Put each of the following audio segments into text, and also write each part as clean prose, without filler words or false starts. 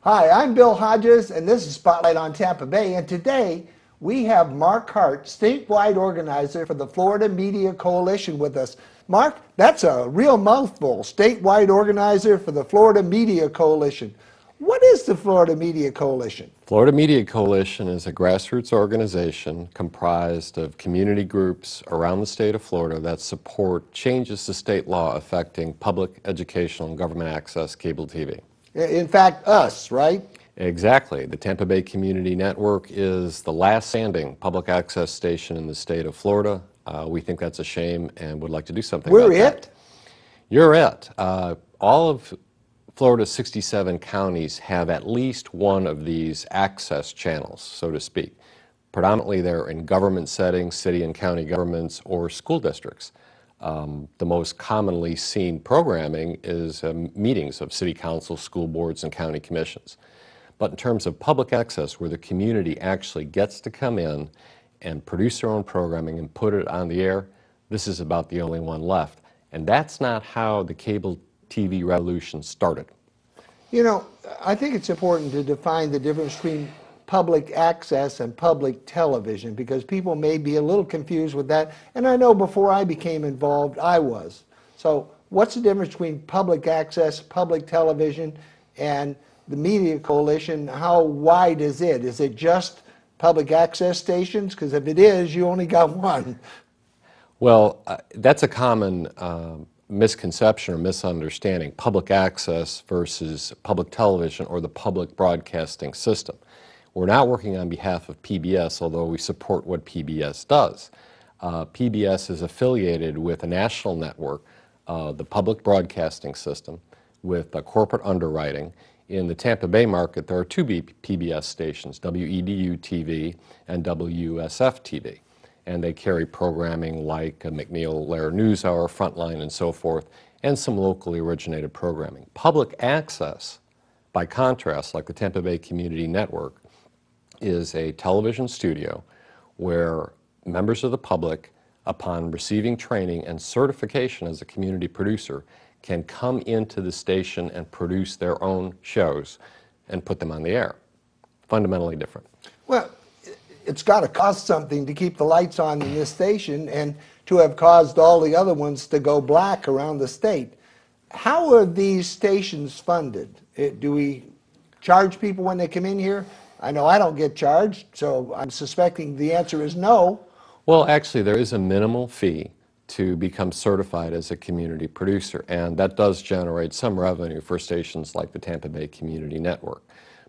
Hi, I'm Bill Hodges, and this is Spotlight on Tampa Bay. And today we have Mark Hart, statewide organizer for the Florida Media Coalition, with us. Mark, that's a real mouthful. Statewide organizer for the Florida Media Coalition. What is the Florida Media Coalition? Florida Media Coalition is a grassroots organization comprised of community groups around the state of Florida that support changes to state law affecting public, educational, and government access cable TV. In fact, us, right? Exactly. The Tampa Bay Community Network is the last standing public access station in the state of Florida. We think that's a shame and would like to do something about that. We're it? You're it. All of Florida's 67 counties have at least one of these access channels, so to speak. Predominantly they're in government settings, city and county governments, or school districts. The most commonly seen programming is meetings of city council, school boards, and county commissions. But in terms of public access, where the community actually gets to come in and produce their own programming and put it on the air, this is about the only one left. And that's not how the cable TV revolution started. You know, I think it's important to define the difference between public access and public television, because people may be a little confused with that. And I know before I became involved, I was. So what's the difference between public access, public television, and the Media Coalition? How wide is it? Is it just public access stations? Because if it is, you only got one. Well, that's a common misconception or misunderstanding, public access versus public television or the public broadcasting system. We're not working on behalf of PBS, although we support what PBS does. PBS is affiliated with a national network, the public broadcasting system, with corporate underwriting. In the Tampa Bay market, there are two PBS stations, WEDU-TV and WSF-TV. And they carry programming like McNeil-Lehrer NewsHour, Frontline, and so forth, and some locally originated programming. Public access, by contrast, like the Tampa Bay Community Network, is a television studio where members of the public, upon receiving training and certification as a community producer, can come into the station and produce their own shows and put them on the air. Fundamentally different. Well, it's got to cost something to keep the lights on in this station and to have caused all the other ones to go black around the state. How are these stations funded? Do we charge people when they come in here? I know I don't get charged, so I'm suspecting the answer is no. Well, actually, there is a minimal fee to become certified as a community producer, and that does generate some revenue for stations like the Tampa Bay Community Network.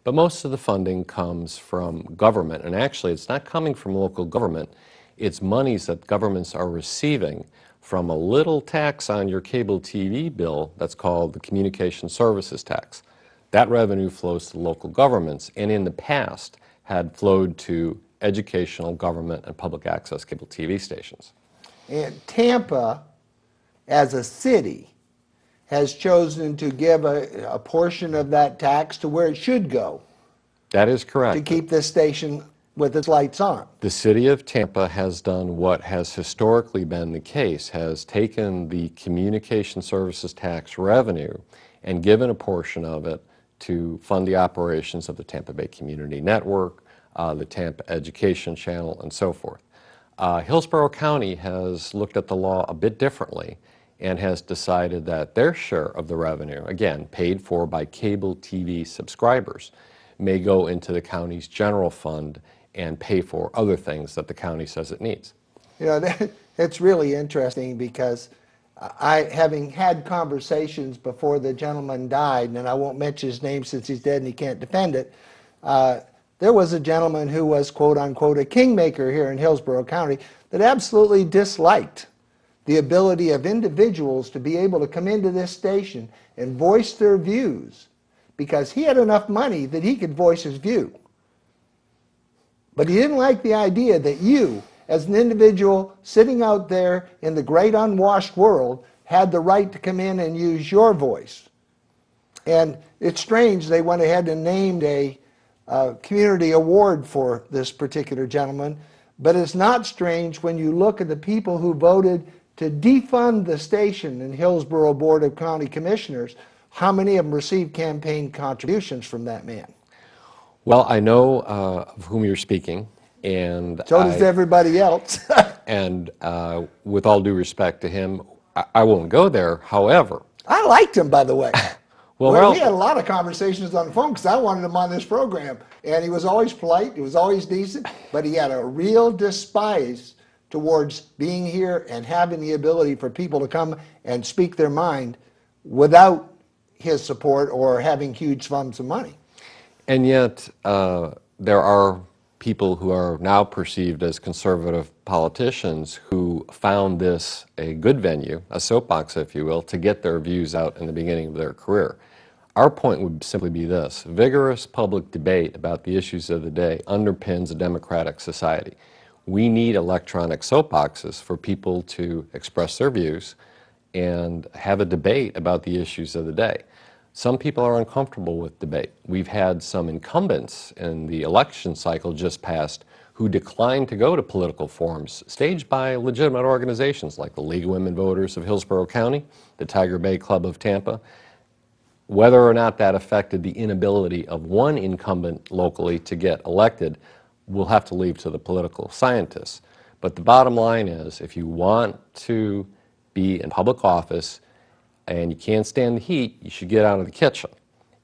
But most of the funding comes from government, and actually it's not coming from local government. It's monies that governments are receiving from a little tax on your cable TV bill that's called the Communication Services Tax. That revenue flows to local governments, and in the past had flowed to educational, government, and public access cable TV stations. And Tampa, as a city, has chosen to give a portion of that tax to where it should go. That is correct. To keep this station with its lights on. The city of Tampa has done what has historically been the case, has taken the communication services tax revenue and given a portion of it to fund the operations of the Tampa Bay Community Network, the Tampa Education Channel, and so forth. Hillsborough County has looked at the law a bit differently and has decided that their share of the revenue, again, paid for by cable TV subscribers, may go into the county's general fund and pay for other things that the county says it needs. You know, it's really interesting because having had conversations before the gentleman died, and I won't mention his name since he's dead and he can't defend it, there was a gentleman who was, quote unquote, a kingmaker here in Hillsborough County that absolutely disliked the ability of individuals to be able to come into this station and voice their views because he had enough money that he could voice his view. But he didn't like the idea that you, as an individual sitting out there in the great unwashed world, had the right to come in and use your voice. And it's strange they went ahead and named a community award for this particular gentleman, but it's not strange when you look at the people who voted to defund the station in Hillsborough Board of County Commissioners, how many of them received campaign contributions from that man? Well, I know of whom you're speaking, and So does everybody else. with all due respect to him, I won't go there. However, I liked him, by the way. well, We had a well, lot of conversations on the phone because I wanted him on this program. And he was always polite, he was always decent, but he had a real despise towards being here and having the ability for people to come and speak their mind without his support or having huge sums of money. and yet there are people who are now perceived as conservative politicians who found this a good venue, a soapbox, if you will, to get their views out in the beginning of their career. Our point would simply be this: vigorous public debate about the issues of the day underpins a democratic society. We need electronic soapboxes for people to express their views and have a debate about the issues of the day. Some people are uncomfortable with debate. We've had some incumbents in the election cycle just passed who declined to go to political forums staged by legitimate organizations like the League of Women Voters of Hillsborough County, the Tiger Bay Club of Tampa. Whether or not that affected the inability of one incumbent locally to get elected, we'll have to leave to the political scientists. But the bottom line is, if you want to be in public office and you can't stand the heat, you should get out of the kitchen.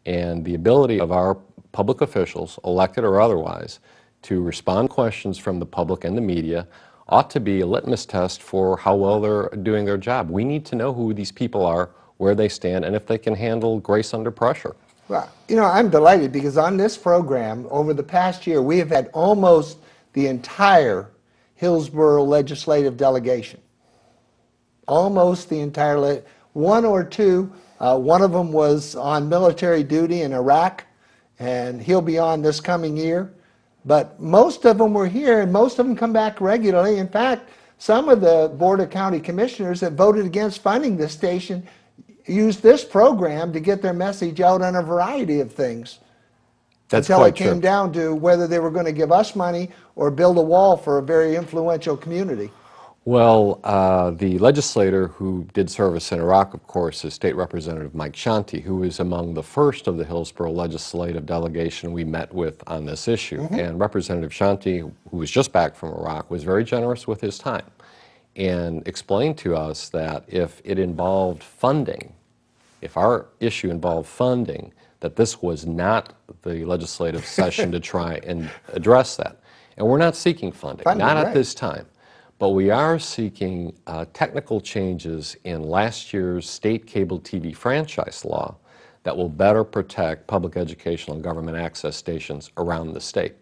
And the ability of our public officials, elected or otherwise, to respond to questions from the public and the media ought to be a litmus test for how well they're doing their job. We need to know who these people are, where they stand, and if they can handle grace under pressure. Well, I'm delighted because on this program, over the past year, we have had almost the entire Hillsborough legislative delegation. Almost the entire, one or two, one of them was on military duty in Iraq, and he'll be on this coming year. But most of them were here, and most of them come back regularly. In fact, some of the Board of County Commissioners that voted against funding this station used this program to get their message out on a variety of things. That's Until quite it came true. down to whether they were going to give us money or build a wall for a very influential community. Well, the legislator who did service in Iraq, of course, is State Representative Mike Shanti, who was among the first of the Hillsborough legislative delegation we met with on this issue. And Representative Shanti, who was just back from Iraq, was very generous with his time and explained to us that if it involved funding, if our issue involved funding, that this was not the legislative session to try and address that. And we're not seeking funding, not at Right. this time. But we are seeking technical changes in last year's state cable TV franchise law that will better protect public educational and government access stations around the state.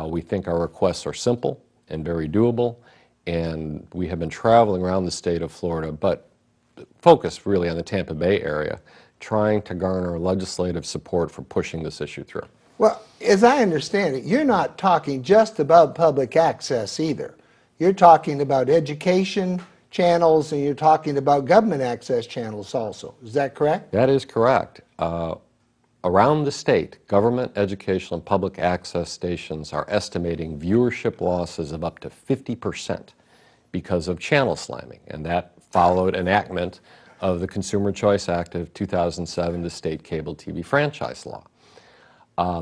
We think our requests are simple and very doable, and we have been traveling around the state of Florida, but focused really on the Tampa Bay area, trying to garner legislative support for pushing this issue through. Well, as I understand it, you're not talking just about public access either. You're talking about education channels and you're talking about government access channels also. Is that correct? That is correct. Around the state, government, educational, and public access stations are estimating viewership losses of up to 50% because of channel slamming, and that followed enactment of the Consumer Choice Act of 2007, the state cable TV franchise law.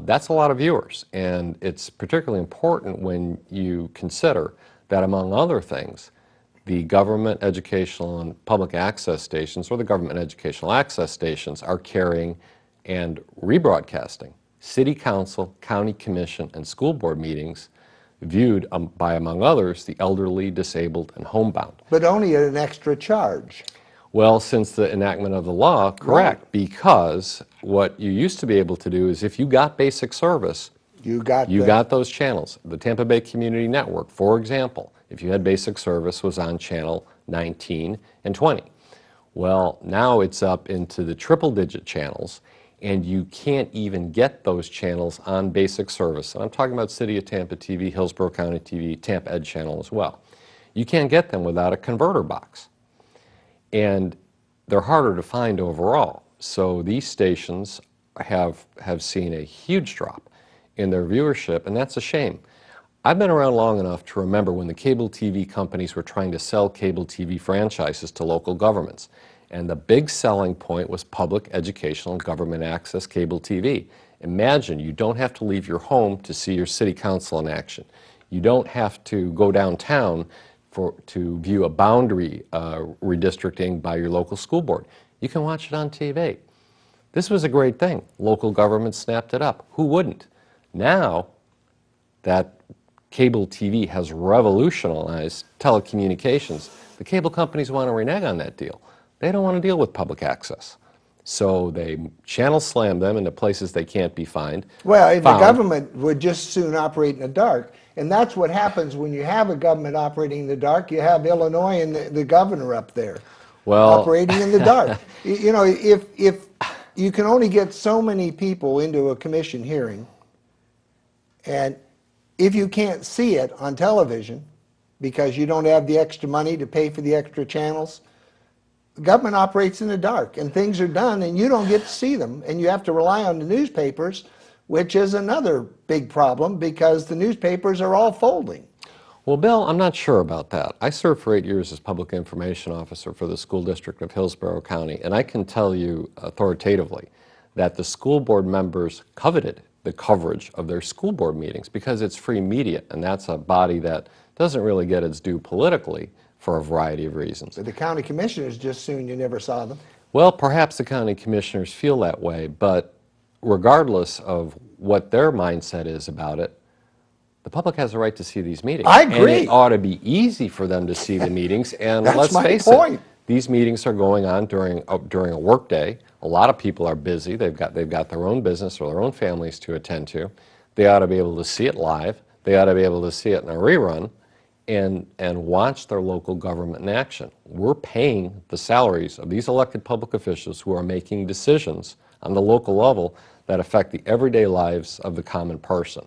That's a lot of viewers, and it's particularly important when you consider that, among other things, the government educational and public access stations, or the government educational access stations, are carrying and rebroadcasting city council, county commission, and school board meetings viewed by, among others, the elderly, disabled, and homebound. But only at an extra charge. Well, since the enactment of the law, correct, Right. because what you used to be able to do is if you got basic service, You got you got those channels. The Tampa Bay Community Network, for example, if you had basic service, was on channel 19 and 20. Well, now it's up into the triple-digit channels, and you can't even get those channels on basic service. And I'm talking about City of Tampa TV, Hillsborough County TV, Tampa Ed channel as well. You can't get them without a converter box. And they're harder to find overall. So these stations have seen a huge drop in their viewership, and that's a shame. I've been around long enough to remember when the cable TV companies were trying to sell cable TV franchises to local governments. And the big selling point was public educational and government access cable TV. Imagine you don't have to leave your home to see your city council in action. You don't have to go downtown to view a boundary redistricting by your local school board. You can watch it on TV. This was a great thing. Local governments snapped it up. Who wouldn't? Now that cable TV has revolutionized telecommunications, the cable companies want to renege on that deal. They don't want to deal with public access. So they channel slam them into places they can't be found. Well, and the government would just soon operate in the dark. And that's what happens when you have a government operating in the dark. You have Illinois and the governor up there operating in the dark. You know, if you can only get so many people into a commission hearing, and if you can't see it on television because you don't have the extra money to pay for the extra channels, the government operates in the dark, and things are done and you don't get to see them, and you have to rely on the newspapers, which is another big problem because the newspapers are all folding. Well, Bill, I'm not sure about that. I served for 8 years as public information officer for the school district of Hillsborough County, and I can tell you authoritatively that the school board members coveted the coverage of their school board meetings because it's free media, and that's a body that doesn't really get its due politically for a variety of reasons. But the county commissioners just assumed you never saw them. Well, perhaps the county commissioners feel that way, but regardless of what their mindset is about it, the public has a right to see these meetings. I agree. And it ought to be easy for them to see the meetings. And That's let's my face point. it, these meetings are going on during a work day. A lot of people are busy. They've got their own business or their own families to attend to. They ought to be able to see it live. They ought to be able to see it in a rerun and watch their local government in action. We're paying the salaries of these elected public officials who are making decisions on the local level that affect the everyday lives of the common person.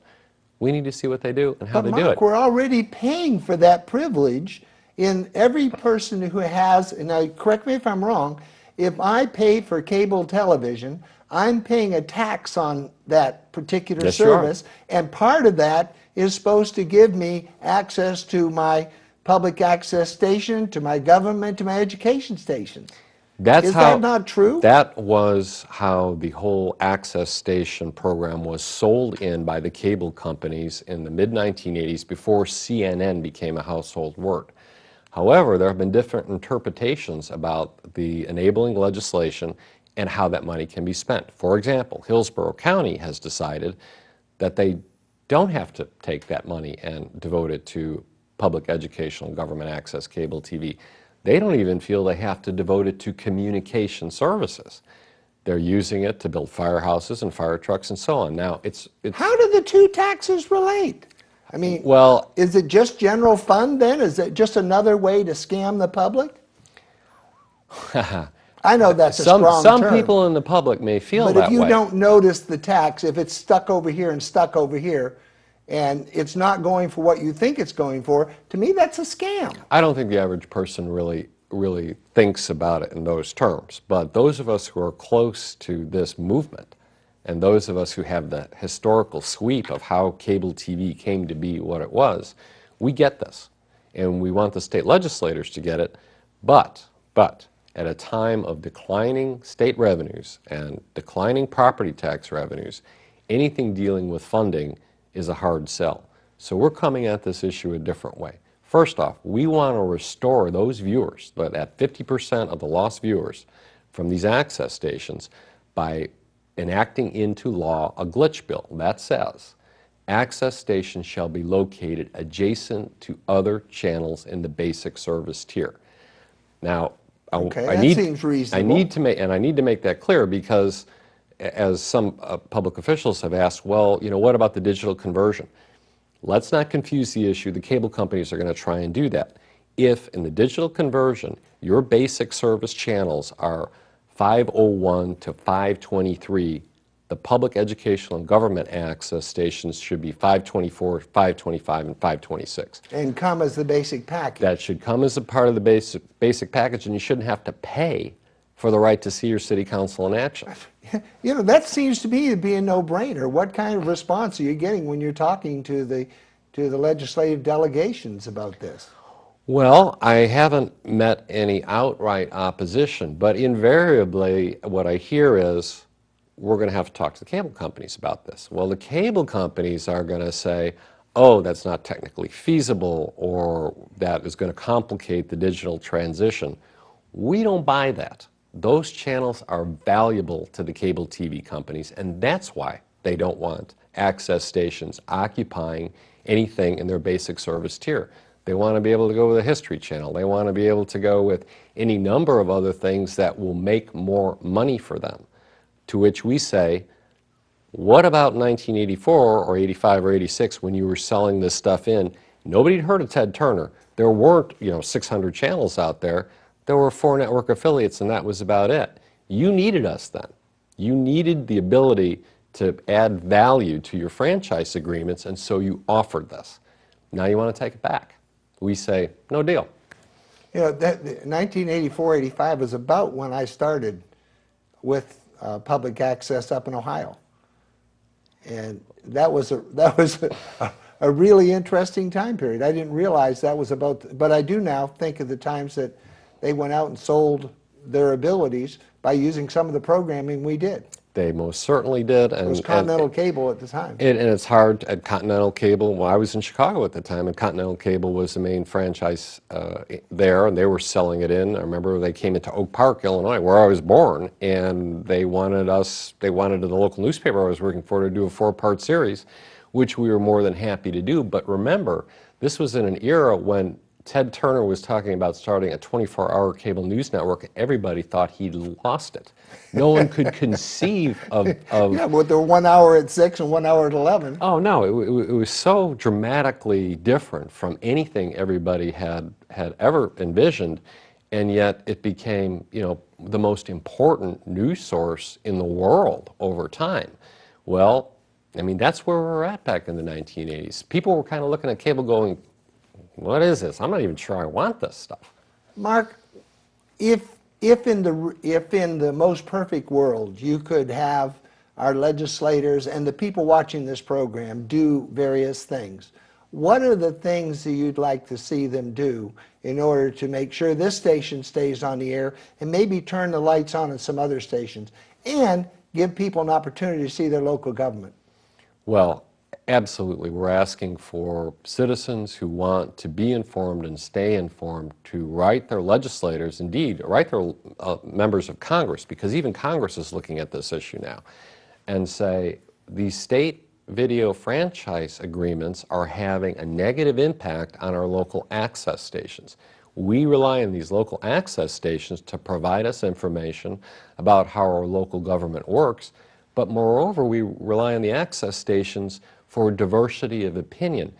We need to see what they do and how they do it. We're already paying for that privilege in every person who has, and now correct me if I'm wrong, if I pay for cable television, I'm paying a tax on that particular service, and part of that is supposed to give me access to my public access station, to my government, to my education stations. Is that not true? That was how the whole access station program was sold in by the cable companies in the mid-1980s before CNN became a household word. However, there have been different interpretations about the enabling legislation and how that money can be spent. For example, Hillsborough County has decided that they don't have to take that money and devote it to public educational government access cable TV. They don't even feel they have to devote it to communication services. They're using it to build firehouses and fire trucks and so on. Now, it's how do the two taxes relate? I mean, well, is it just general fund then? Is it just another way to scam the public? I know that's a strong term. Some people in the public may feel that way. But if you don't notice the tax, if it's stuck over here and stuck over here, and it's not going for what you think it's going for, to me that's a scam. I don't think the average person really thinks about it in those terms. But those of us who are close to this movement, and those of us who have the historical sweep of how cable TV came to be what it was, we get this. And we want the state legislators to get it. But at a time of declining state revenues and declining property tax revenues, anything dealing with funding is a hard sell. So we're coming at this issue a different way. First off, we want to restore those viewers, that 50% of the lost viewers from these access stations, by enacting into law a glitch bill that says access stations shall be located adjacent to other channels in the basic service tier. Now, seems reasonable. I need to make that clear because, as some public officials have asked, well, you know, what about the digital conversion? Let's not confuse the issue. The cable companies are going to try and do that. If in the digital conversion your basic service channels are 501 to 523, the public educational and government access stations should be 524, 525, and 526. And come as the basic package. That should come as a part of the basic package, and you shouldn't have to pay for the right to see your city council in action. You know, that seems to me to be a no-brainer. What kind of response are you getting when you're talking to the legislative delegations about this? Well, I haven't met any outright opposition, but invariably what I hear is, we're going to have to talk to the cable companies about this. Well, the cable companies are going to say, oh, that's not technically feasible, or that is going to complicate the digital transition. We don't buy that. Those channels are valuable to the cable TV companies, and that's why they don't want access stations occupying anything in their basic service tier. They want to be able to go with a History Channel. They want to be able to go with any number of other things that will make more money for them. To which we say, what about 1984 or 85 or 86 when you were selling this stuff in? Nobody had heard of Ted Turner. There weren't, 600 channels out there. There were 4 network affiliates, and that was about it. You needed us then. You needed the ability to add value to your franchise agreements, and so you offered this. Now you want to take it back. We say, no deal. That 1984, 85 was about when I started with public access up in Ohio. And that was a really interesting time period. I didn't realize that was about, but I do now think of the times that they went out and sold their abilities by using some of the programming we did. They most certainly did. It was Continental Cable at the time. And it's hard at Continental Cable. Well, I was in Chicago at the time, and Continental Cable was the main franchise there, and they were selling it in. I remember they came into Oak Park, Illinois, where I was born, and they wanted the local newspaper I was working for to do a 4-part series, which we were more than happy to do. But remember, this was in an era when Ted Turner was talking about starting a 24-hour cable news network. Everybody thought he'd lost it. No one could conceive of Yeah, but there were 1 hour at 6 and 1 hour at 11. Oh, no, it was so dramatically different from anything everybody had ever envisioned, and yet it became, the most important news source in the world over time. Well, I mean, that's where we were at back in the 1980s. People were kind of looking at cable going, what is this? I'm not even sure I want this stuff. Mark, if in the most perfect world you could have our legislators and the people watching this program do various things, what are the things that you'd like to see them do in order to make sure this station stays on the air and maybe turn the lights on at some other stations and give people an opportunity to see their local government? Well, absolutely. We're asking for citizens who want to be informed and stay informed to write their legislators, indeed, write their members of Congress, because even Congress is looking at this issue now, and say these state video franchise agreements are having a negative impact on our local access stations. We rely on these local access stations to provide us information about how our local government works, but moreover, we rely on the access stations for diversity of opinion.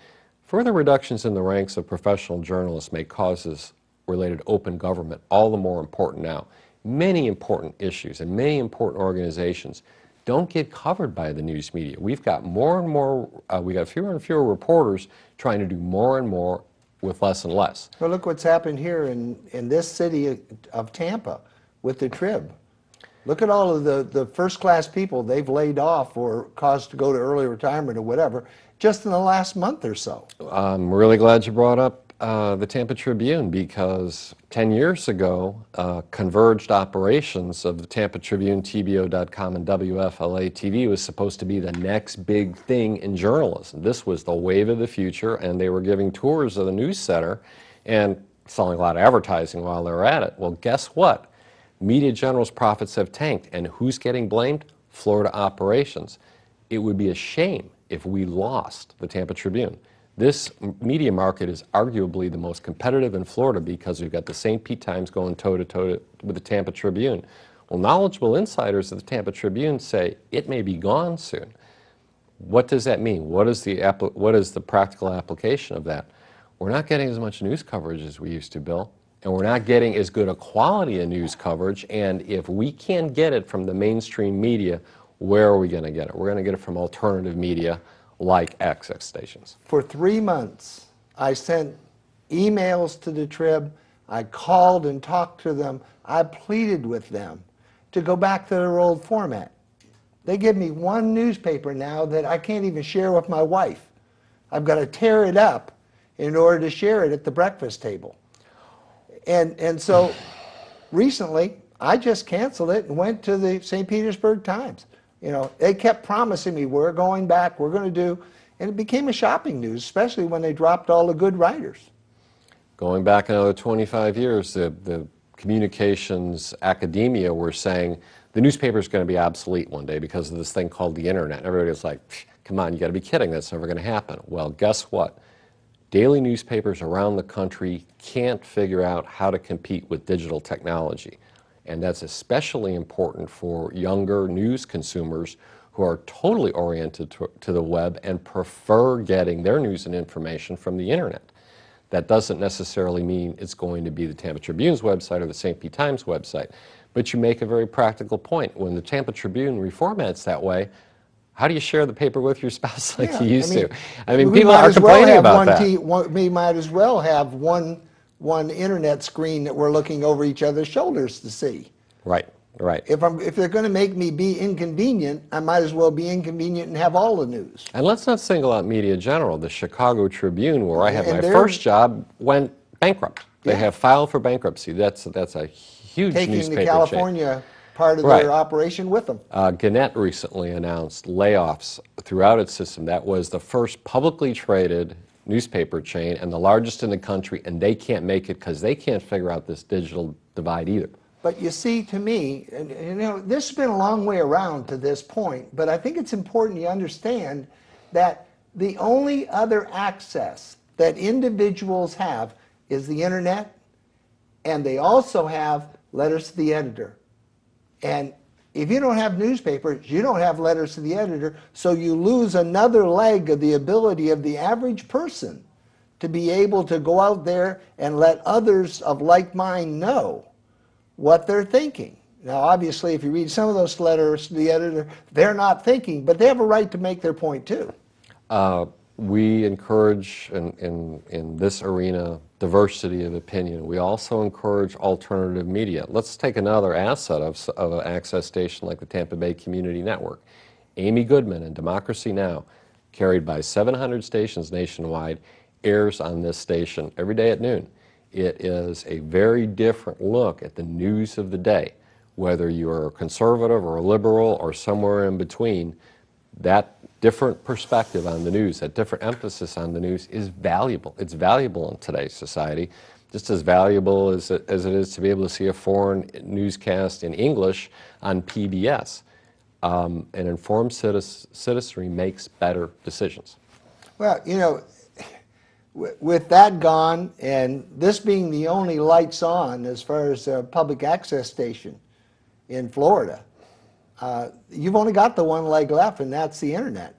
Further reductions in the ranks of professional journalists make causes related to open government all the more important now. Many important issues and many important organizations don't get covered by the news media. We've got more and more, we got fewer and fewer reporters trying to do more and more with less and less. Well, look what's happened here in this city of Tampa with the Trib. Look at all of the first-class people they've laid off or caused to go to early retirement or whatever just in the last month or so. I'm really glad you brought up the Tampa Tribune, because 10 years ago, converged operations of the Tampa Tribune, TBO.com, and WFLA-TV was supposed to be the next big thing in journalism. This was the wave of the future, and they were giving tours of the news center and selling a lot of advertising while they were at it. Well, guess what? Media General's profits have tanked, and who's getting blamed? Florida operations. It would be a shame if we lost the Tampa Tribune. This media market is arguably the most competitive in Florida because we've got the St. Pete Times going toe-to-toe with the Tampa Tribune. Well, knowledgeable insiders of the Tampa Tribune say it may be gone soon. What does that mean? What is the practical application of that? We're not getting as much news coverage as we used to, Bill. And we're not getting as good a quality of news coverage, and if we can't get it from the mainstream media, where are we going to get it? We're going to get it from alternative media like access stations. For 3 months, I sent emails to the Trib, I called and talked to them, I pleaded with them to go back to their old format. They give me one newspaper now that I can't even share with my wife. I've got to tear it up in order to share it at the breakfast table. And so recently, I just canceled it and went to the St. Petersburg Times. You know, they kept promising me, we're going back, we're going to do, and it became a shopping news, especially when they dropped all the good writers. Going back another 25 years, the communications academia were saying the newspaper is going to be obsolete one day because of this thing called the internet. And everybody was like, come on, you got to be kidding, that's never going to happen. Well, guess what? Daily newspapers around the country can't figure out how to compete with digital technology. And that's especially important for younger news consumers who are totally oriented to the web and prefer getting their news and information from the internet. That doesn't necessarily mean it's going to be the Tampa Tribune's website or the St. Pete Times website. But you make a very practical point. When the Tampa Tribune reformats that way, how do you share the paper with your spouse like you used to? I mean, people are complaining about that. We might as well have one internet screen that we're looking over each other's shoulders to see. Right, right. If they're going to make me be inconvenient, I might as well be inconvenient and have all the news. And let's not single out Media General. The Chicago Tribune, where I had my first job, went bankrupt. They have filed for bankruptcy. That's a huge newspaper chain. Taking the California part of their operation with them. Gannett recently announced layoffs throughout its system. That was the first publicly traded newspaper chain and the largest in the country, and they can't make it because they can't figure out this digital divide either. But you see, to me, and you know, this has been a long way around to this point, but I think it's important you understand that the only other access that individuals have is the internet, and they also have letters to the editor. And if you don't have newspapers, you don't have letters to the editor, so you lose another leg of the ability of the average person to be able to go out there and let others of like mind know what they're thinking. Now, obviously, if you read some of those letters to the editor, they're not thinking, but they have a right to make their point too. We encourage, in this arena, diversity of opinion. We also encourage alternative media. Let's take another asset of an access station like the Tampa Bay Community Network. Amy Goodman and Democracy Now!, carried by 700 stations nationwide, airs on this station every day at noon. It is a very different look at the news of the day. Whether you're a conservative or a liberal or somewhere in between, that different perspective on the news, that different emphasis on the news is valuable. It's valuable in today's society, just as valuable as it is to be able to see a foreign newscast in English on PBS. An informed citizenry makes better decisions. Well, you know, with that gone, and this being the only lights on as far as a public access station in Florida, you've only got the one leg left, and that's the internet.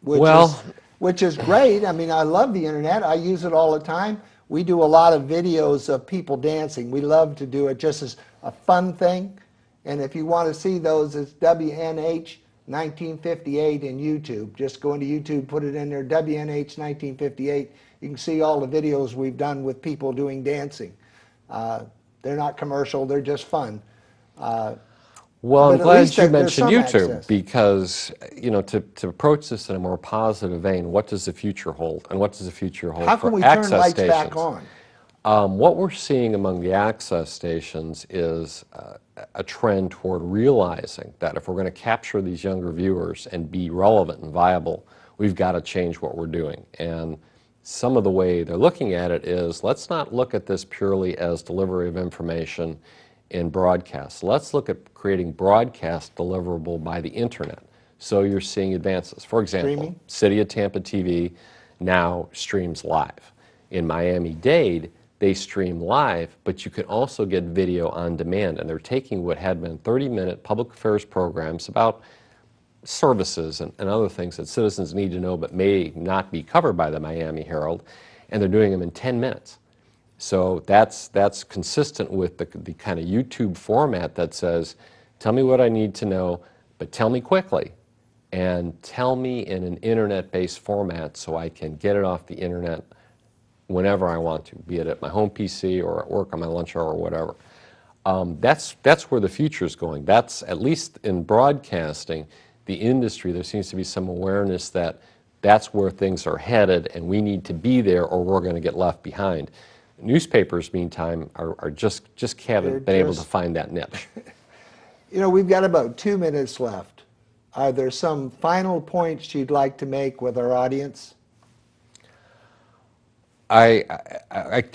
Which is great. I mean, I love the internet. I use it all the time. We do a lot of videos of people dancing. We love to do it just as a fun thing. And if you want to see those, it's WNH 1958 in YouTube. Just go into YouTube, put it in there, WNH 1958. You can see all the videos we've done with people doing dancing. They're not commercial, they're just fun. Well, I'm glad you mentioned YouTube because, you know, to approach this in a more positive vein, what does the future hold? And what does the future hold for access stations? How can we turn lights back on? What we're seeing among the access stations is a trend toward realizing that if we're going to capture these younger viewers and be relevant and viable, we've got to change what we're doing. And some of the way they're looking at it is, let's not look at this purely as delivery of information in broadcast. Let's look at creating broadcast deliverable by the internet. So you're seeing advances. For example, City of Tampa TV now streams live. In Miami-Dade, they stream live, but you can also get video on demand. And they're taking what had been 30-minute public affairs programs about services and other things that citizens need to know but may not be covered by the Miami Herald, and they're doing them in 10 minutes. So that's consistent with the kind of YouTube format that says, tell me what I need to know, but tell me quickly, and tell me in an internet-based format so I can get it off the internet whenever I want to, be it at my home PC or at work on my lunch hour or whatever. That's where the future is going. That's, at least in broadcasting, the industry, there seems to be some awareness that that's where things are headed and we need to be there or we're going to get left behind. Newspapers, meantime, are just haven't been able to find that niche. You know, we've got about 2 minutes left. Are there some final points you'd like to make with our audience? I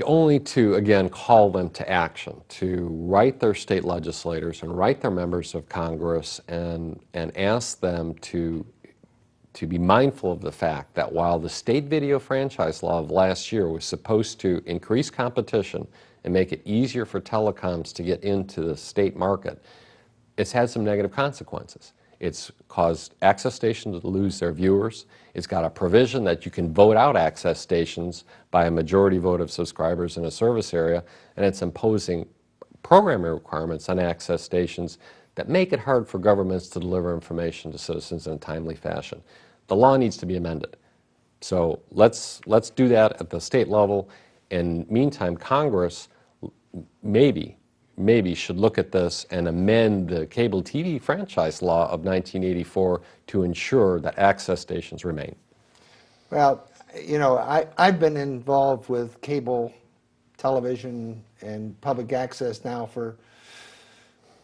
only to, again, call them to action, to write their state legislators and write their members of Congress and ask them to be mindful of the fact that while the state video franchise law of last year was supposed to increase competition and make it easier for telecoms to get into the state market, it's had some negative consequences. It's caused access stations to lose their viewers. It's got a provision that you can vote out access stations by a majority vote of subscribers in a service area, and it's imposing programming requirements on access stations that make it hard for governments to deliver information to citizens in a timely fashion. The law needs to be amended. So let's do that at the state level. And meantime, Congress maybe should look at this and amend the cable TV franchise law of 1984 to ensure that access stations remain. Well, you know, I've been involved with cable television and public access now for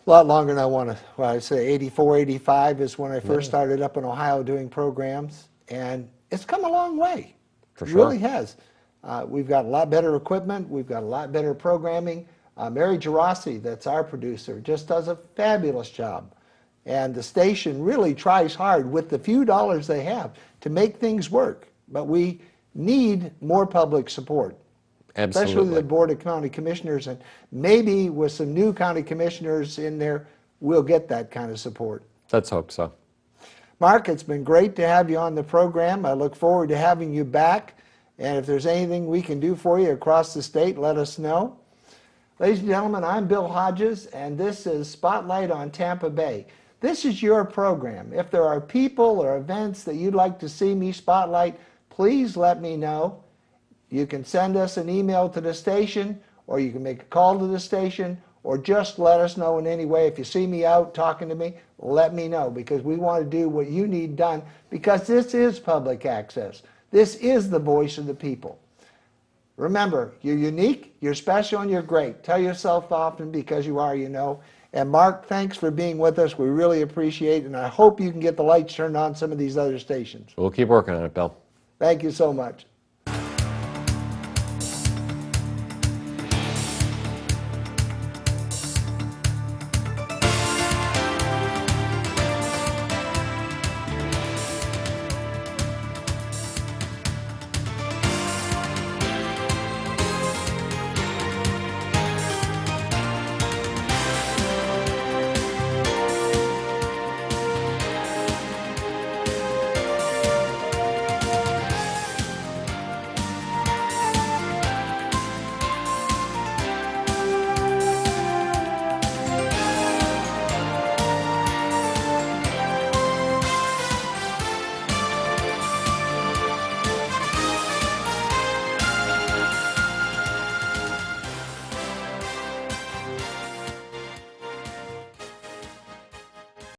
a lot longer than I want to, well, I say 84, 85 is when I first started up in Ohio doing programs, and it's come a long way. For It sure. really has. We've got a lot better equipment, we've got a lot better programming. Mary Gerasi, that's our producer, just does a fabulous job. And the station really tries hard with the few dollars they have to make things work. But we need more public support. Absolutely. Especially the Board of County Commissioners, and maybe with some new county commissioners in there, we'll get that kind of support. Let's hope so. Mark, it's been great to have you on the program. I look forward to having you back. And if there's anything we can do for you across the state, let us know. Ladies and gentlemen, I'm Bill Hodges, and this is Spotlight on Tampa Bay. This is your program. If there are people or events that you'd like to see me spotlight, please let me know. You can send us an email to the station, or you can make a call to the station, or just let us know in any way. If you see me out talking to me, let me know, because we want to do what you need done, because this is public access. This is the voice of the people. Remember, you're unique, you're special, and you're great. Tell yourself often, because you are, you know. And Mark, thanks for being with us. We really appreciate it, and I hope you can get the lights turned on some of these other stations. We'll keep working on it, Bill. Thank you so much.